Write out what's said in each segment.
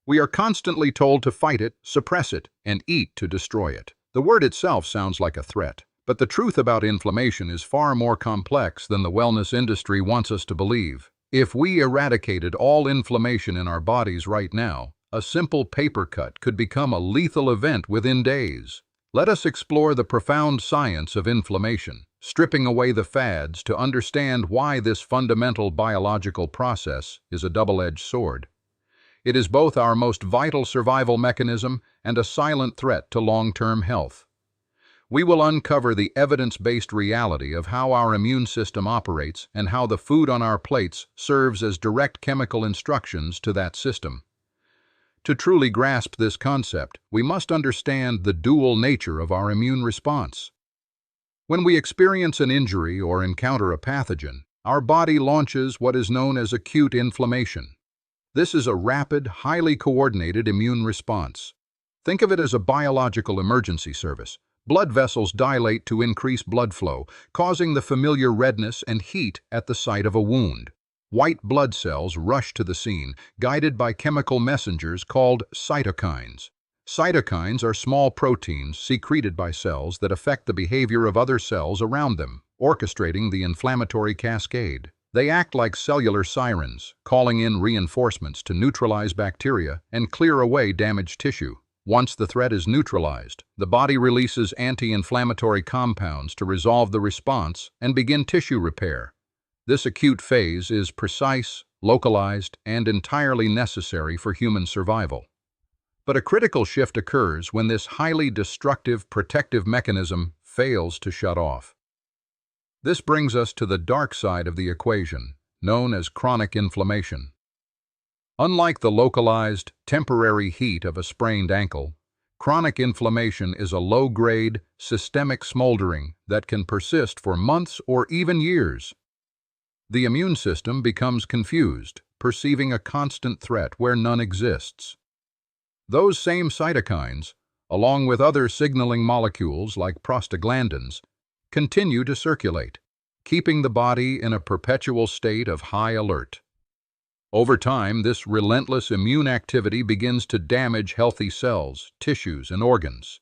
We are constantly told to fight it, suppress it, and eat to destroy it. The word itself sounds like a threat, but the truth about inflammation is far more complex than the wellness industry wants us to believe. If we eradicated all inflammation in our bodies right now, a simple paper cut could become a lethal event within days. Let us explore the profound science of inflammation, stripping away the fads to understand why this fundamental biological process is a double-edged sword. It is both our most vital survival mechanism and a silent threat to long-term health. We will uncover the evidence-based reality of how our immune system operates and how the food on our plates serves as direct chemical instructions to that system. To truly grasp this concept, we must understand the dual nature of our immune response. When we experience an injury or encounter a pathogen, our body launches what is known as acute inflammation. This is a rapid, highly coordinated immune response. Think of it as a biological emergency service. Blood vessels dilate to increase blood flow, causing the familiar redness and heat at the site of a wound. White blood cells rush to the scene, guided by chemical messengers called cytokines. Cytokines are small proteins secreted by cells that affect the behavior of other cells around them, orchestrating the inflammatory cascade. They act like cellular sirens, calling in reinforcements to neutralize bacteria and clear away damaged tissue. Once the threat is neutralized, the body releases anti-inflammatory compounds to resolve the response and begin tissue repair. This acute phase is precise, localized, and entirely necessary for human survival. But a critical shift occurs when this highly destructive protective mechanism fails to shut off. This brings us to the dark side of the equation, known as chronic inflammation. Unlike the localized, temporary heat of a sprained ankle, chronic inflammation is a low-grade, systemic smoldering that can persist for months or even years. The immune system becomes confused, perceiving a constant threat where none exists. Those same cytokines, along with other signaling molecules like prostaglandins, continue to circulate, keeping the body in a perpetual state of high alert. Over time, this relentless immune activity begins to damage healthy cells, tissues, and organs.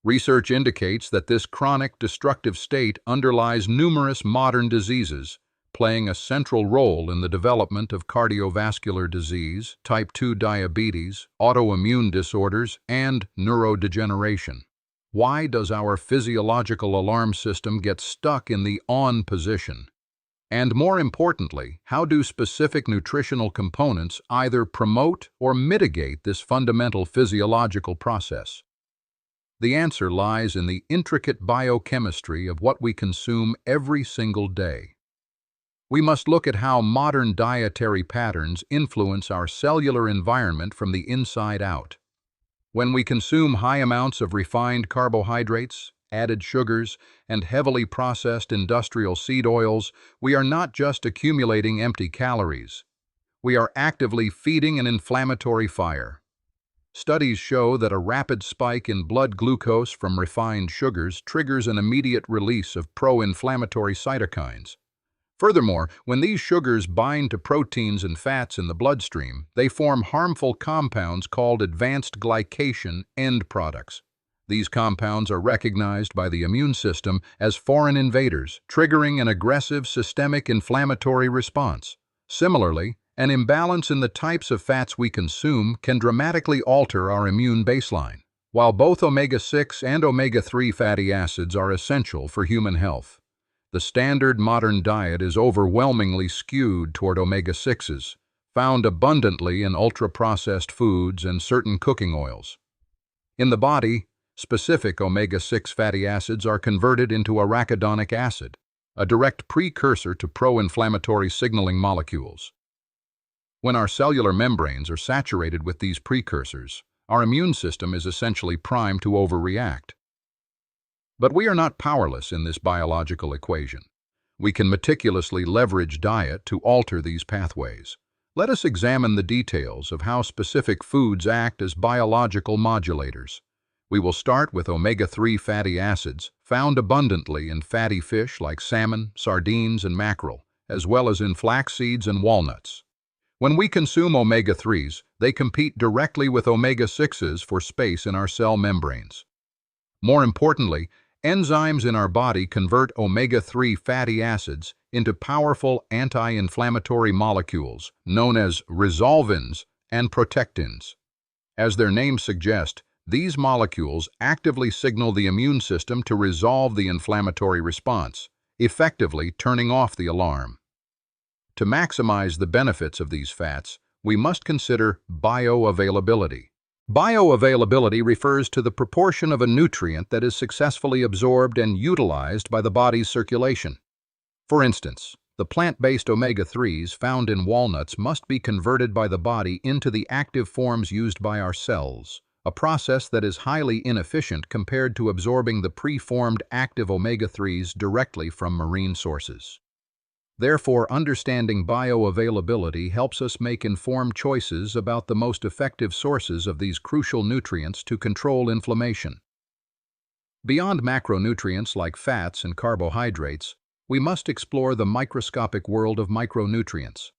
Research indicates that this chronic destructive state underlies numerous modern diseases, playing a central role in the development of cardiovascular disease, type 2 diabetes, autoimmune disorders, and neurodegeneration. Why does our physiological alarm system get stuck in the on position? And more importantly, how do specific nutritional components either promote or mitigate this fundamental physiological process? The answer lies in the intricate biochemistry of what we consume every single day. We must look at how modern dietary patterns influence our cellular environment from the inside out. When we consume high amounts of refined carbohydrates, added sugars, and heavily processed industrial seed oils, we are not just accumulating empty calories. We are actively feeding an inflammatory fire. Studies show that a rapid spike in blood glucose from refined sugars triggers an immediate release of pro-inflammatory cytokines. Furthermore, when these sugars bind to proteins and fats in the bloodstream, they form harmful compounds called advanced glycation end products. These compounds are recognized by the immune system as foreign invaders, triggering an aggressive systemic inflammatory response. Similarly, an imbalance in the types of fats we consume can dramatically alter our immune baseline. While both omega-6 and omega-3 fatty acids are essential for human health, the standard modern diet is overwhelmingly skewed toward omega-6s, found abundantly in ultra-processed foods and certain cooking oils. In the body, specific omega-6 fatty acids are converted into arachidonic acid, a direct precursor to pro-inflammatory signaling molecules. When our cellular membranes are saturated with these precursors, our immune system is essentially primed to overreact. But we are not powerless in this biological equation. We can meticulously leverage diet to alter these pathways. Let us examine the details of how specific foods act as biological modulators. We will start with omega-3 fatty acids, found abundantly in fatty fish like salmon, sardines, and mackerel, as well as in flax seeds and walnuts. When we consume omega-3s, They compete directly with omega-6s for space in our cell membranes. More importantly, enzymes in our body convert omega-3 fatty acids into powerful anti-inflammatory molecules known as resolvins and protectins. As their names suggest, these molecules actively signal the immune system to resolve the inflammatory response, effectively turning off the alarm. To maximize the benefits of these fats, we must consider bioavailability. Bioavailability refers to the proportion of a nutrient that is successfully absorbed and utilized by the body's circulation. For instance, the plant-based omega-3s found in walnuts must be converted by the body into the active forms used by our cells, a process that is highly inefficient compared to absorbing the preformed active omega-3s directly from marine sources. Therefore, understanding bioavailability helps us make informed choices about the most effective sources of these crucial nutrients to control inflammation. Beyond macronutrients like fats and carbohydrates, we must explore the microscopic world of micronutrients.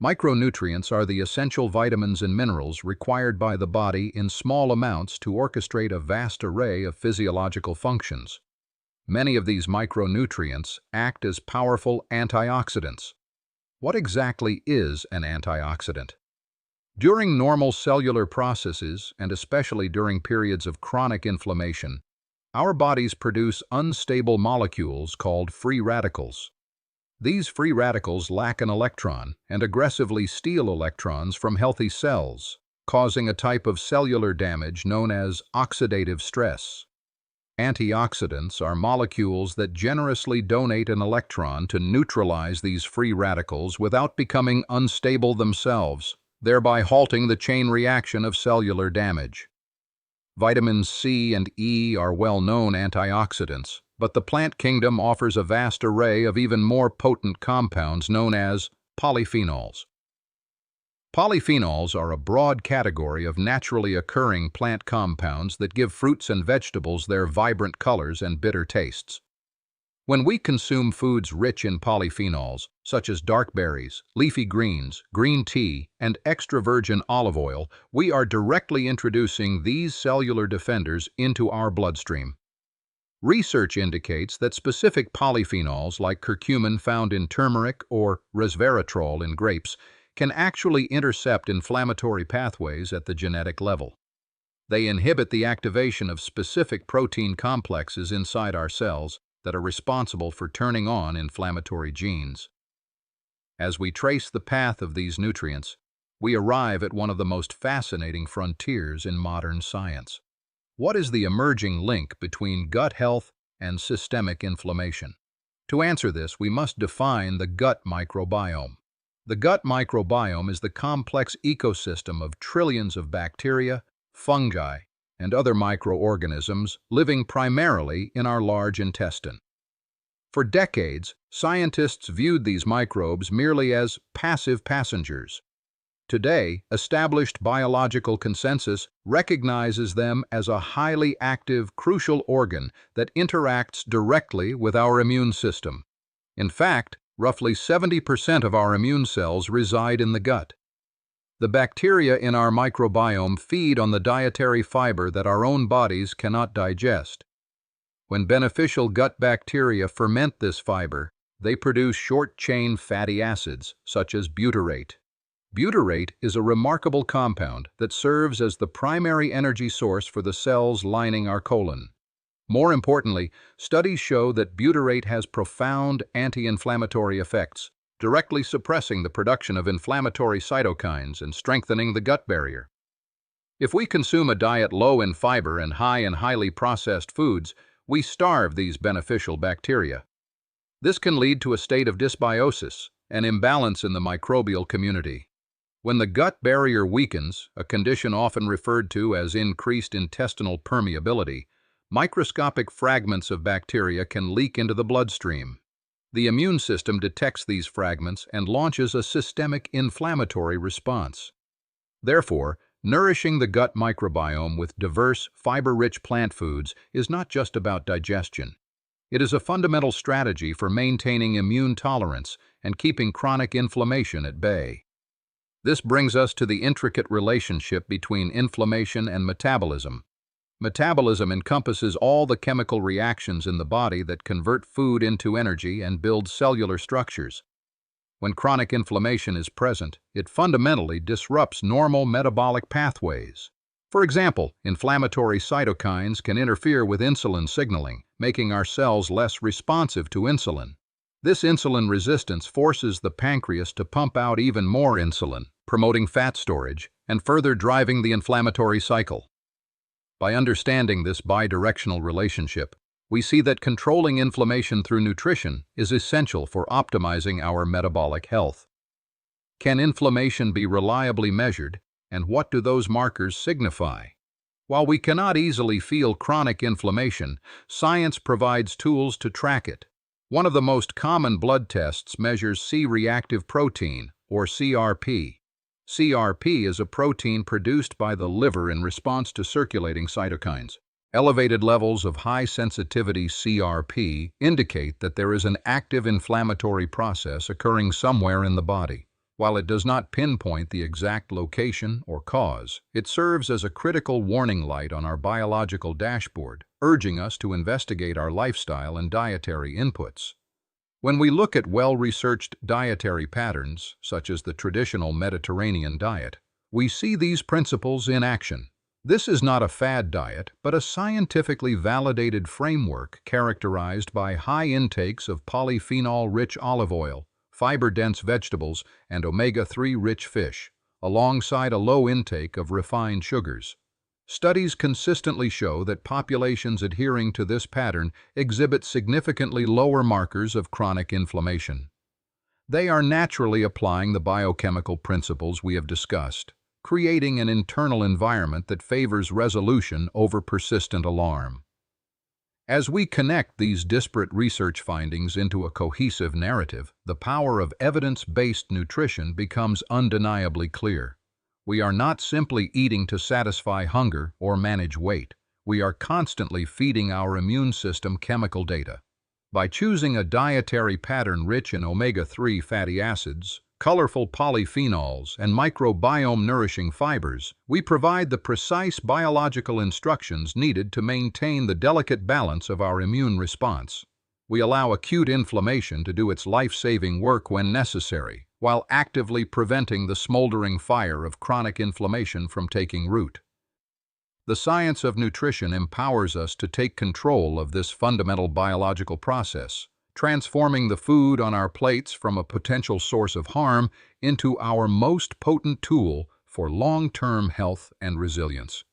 Micronutrients are the essential vitamins and minerals required by the body in small amounts to orchestrate a vast array of physiological functions. Many of these micronutrients act as powerful antioxidants. What exactly is an antioxidant? During normal cellular processes, and especially during periods of chronic inflammation, our bodies produce unstable molecules called free radicals. These free radicals lack an electron and aggressively steal electrons from healthy cells, causing a type of cellular damage known as oxidative stress. Antioxidants are molecules that generously donate an electron to neutralize these free radicals without becoming unstable themselves, thereby halting the chain reaction of cellular damage. Vitamins C and E are well-known antioxidants, but the plant kingdom offers a vast array of even more potent compounds known as polyphenols. Polyphenols are a broad category of naturally occurring plant compounds that give fruits and vegetables their vibrant colors and bitter tastes. When we consume foods rich in polyphenols, such as dark berries, leafy greens, green tea, and extra virgin olive oil, we are directly introducing these cellular defenders into our bloodstream. Research indicates that specific polyphenols like curcumin found in turmeric or resveratrol in grapes can actually intercept inflammatory pathways at the genetic level. They inhibit the activation of specific protein complexes inside our cells that are responsible for turning on inflammatory genes. As we trace the path of these nutrients, we arrive at one of the most fascinating frontiers in modern science. What is the emerging link between gut health and systemic inflammation? To answer this, we must define the gut microbiome. The gut microbiome is the complex ecosystem of trillions of bacteria, fungi, and other microorganisms living primarily in our large intestine. For decades, scientists viewed these microbes merely as passive passengers. Today, established biological consensus recognizes them as a highly active, crucial organ that interacts directly with our immune system. In fact, roughly 70% of our immune cells reside in the gut. The bacteria in our microbiome feed on the dietary fiber that our own bodies cannot digest. When beneficial gut bacteria ferment this fiber, they produce short-chain fatty acids, such as butyrate. Butyrate is a remarkable compound that serves as the primary energy source for the cells lining our colon. More importantly, studies show that butyrate has profound anti-inflammatory effects, directly suppressing the production of inflammatory cytokines and strengthening the gut barrier. If we consume a diet low in fiber and high in highly processed foods, we starve these beneficial bacteria. This can lead to a state of dysbiosis, an imbalance in the microbial community. When the gut barrier weakens, a condition often referred to as increased intestinal permeability, microscopic fragments of bacteria can leak into the bloodstream. The immune system detects these fragments and launches a systemic inflammatory response. Therefore, nourishing the gut microbiome with diverse, fiber-rich plant foods is not just about digestion. It is a fundamental strategy for maintaining immune tolerance and keeping chronic inflammation at bay. This brings us to the intricate relationship between inflammation and metabolism. Metabolism encompasses all the chemical reactions in the body that convert food into energy and build cellular structures. When chronic inflammation is present, it fundamentally disrupts normal metabolic pathways. For example, inflammatory cytokines can interfere with insulin signaling, making our cells less responsive to insulin. This insulin resistance forces the pancreas to pump out even more insulin, promoting fat storage and further driving the inflammatory cycle. By understanding this bidirectional relationship, we see that controlling inflammation through nutrition is essential for optimizing our metabolic health. Can inflammation be reliably measured, and what do those markers signify? While we cannot easily feel chronic inflammation, science provides tools to track it. One of the most common blood tests measures C-reactive protein, or CRP. CRP is a protein produced by the liver in response to circulating cytokines. Elevated levels of high-sensitivity CRP indicate that there is an active inflammatory process occurring somewhere in the body. While it does not pinpoint the exact location or cause, it serves as a critical warning light on our biological dashboard, urging us to investigate our lifestyle and dietary inputs. When we look at well-researched dietary patterns, such as the traditional Mediterranean diet, we see these principles in action. This is not a fad diet, but a scientifically validated framework characterized by high intakes of polyphenol-rich olive oil, fiber-dense vegetables, and omega-3-rich fish, alongside a low intake of refined sugars. Studies consistently show that populations adhering to this pattern exhibit significantly lower markers of chronic inflammation. They are naturally applying the biochemical principles we have discussed, creating an internal environment that favors resolution over persistent alarm. As we connect these disparate research findings into a cohesive narrative, the power of evidence-based nutrition becomes undeniably clear. We are not simply eating to satisfy hunger or manage weight. We are constantly feeding our immune system chemical data. By choosing a dietary pattern rich in omega-3 fatty acids, colorful polyphenols, and microbiome-nourishing fibers, we provide the precise biological instructions needed to maintain the delicate balance of our immune response. We allow acute inflammation to do its life-saving work when necessary, while actively preventing the smoldering fire of chronic inflammation from taking root. The science of nutrition empowers us to take control of this fundamental biological process, transforming the food on our plates from a potential source of harm into our most potent tool for long-term health and resilience.